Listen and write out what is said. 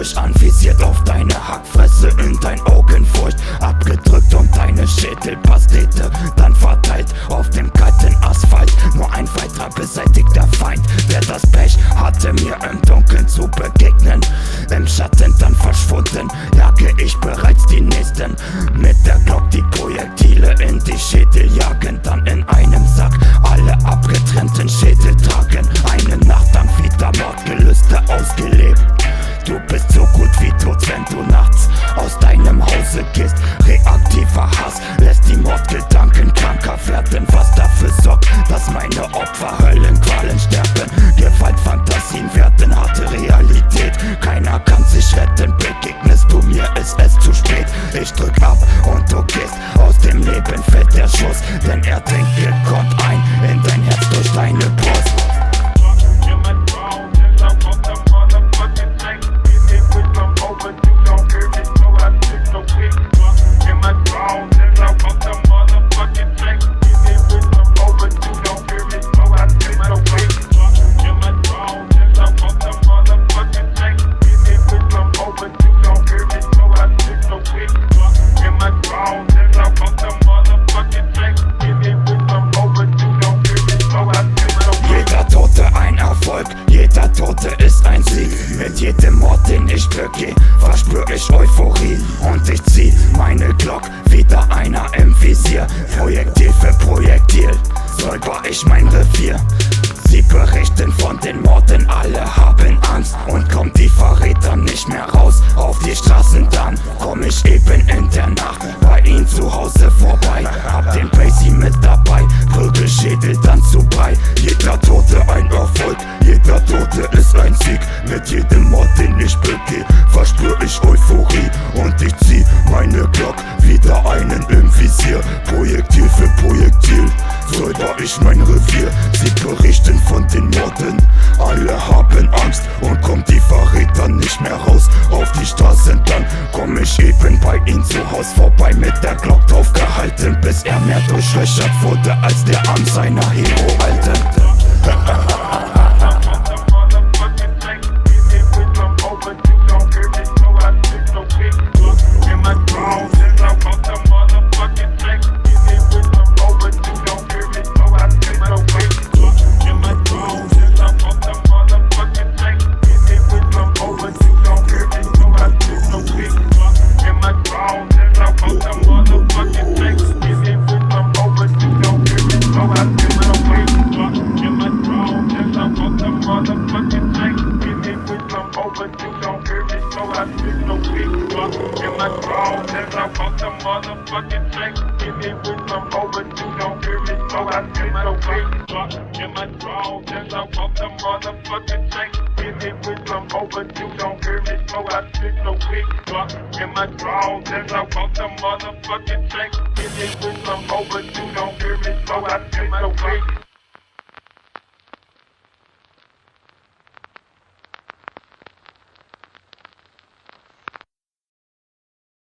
durch, anvisiert auf deine Hackfresse, in dein Augenfurcht abgedrückt und deine Schädelpastete dann verteilt auf dem kalten Asphalt. Nur ein weiterer beseitigter Feind, der das Pech hatte, mir im Dunkeln zu begegnen. Im Schatten dann verschwunden, jage ich bereits die nächsten. Mit der Glock die Projektile in die Schädel jagen, dann in einem Sack alle abgetrennten Schädel tragen. Eine Nacht lang wieder Mordgelüste ausgelebt. Du bist so gut wie tot, wenn du nachts aus deinem Hause gehst. Reaktiver Hass lässt die Mordgedanken kranker werden, was dafür sorgt, dass meine Opfer Höllenqualen sterben. Gewaltfantasien werden harte Realität, keiner kann sich retten. Begegnest du mir, ist es zu spät. Ich drück ab und du gehst, aus dem Leben fällt der Schuss, denn er dringt gekonnt ein in dein Herz durch deine Brust. Jeder Tote ist ein Sieg. Mit jedem Mord, den ich begehe, verspür ich Euphorie. Und ich zieh meine Glock, wieder einer im Visier. Projektil für Projektil säuber ich mein Revier. Sie berichten von den Morden, alle haben Angst. Und kommt die Verräter nicht mehr raus auf die Straßen, dann komm ich eben in der Nacht bei ihnen zu Hause vorbei. Hab den Basie mit dabei, Prügelschädel dann zu Brei. Jeder Tote ein Erfolg, jeder Tote ist ein Sieg. Mit jedem Mord, den ich begehe, verspür ich Euphorie. Und ich zieh meine Glock, wieder einen im Visier. Projektil für Projektil säuber ich mein Revier. Sie berichten von den Morden, alle haben Angst. Und kommt die Verräter nicht mehr raus auf die Straßen, dann komm ich eben bei ihnen zu Haus vorbei. Mit der Glock drauf gehalten, bis er mehr durchlöchert wurde als der Arm seiner Hero-Alten. Motherfucking check, give me with some overdue, don't hear me, so I spit no big truck in my drawers, and I want the motherfucking check, give me with some overdue, don't hear me, so I spit no big truck in my drawers, and I want the motherfucking check, give me with some overdue, don't hear me, so I spit no big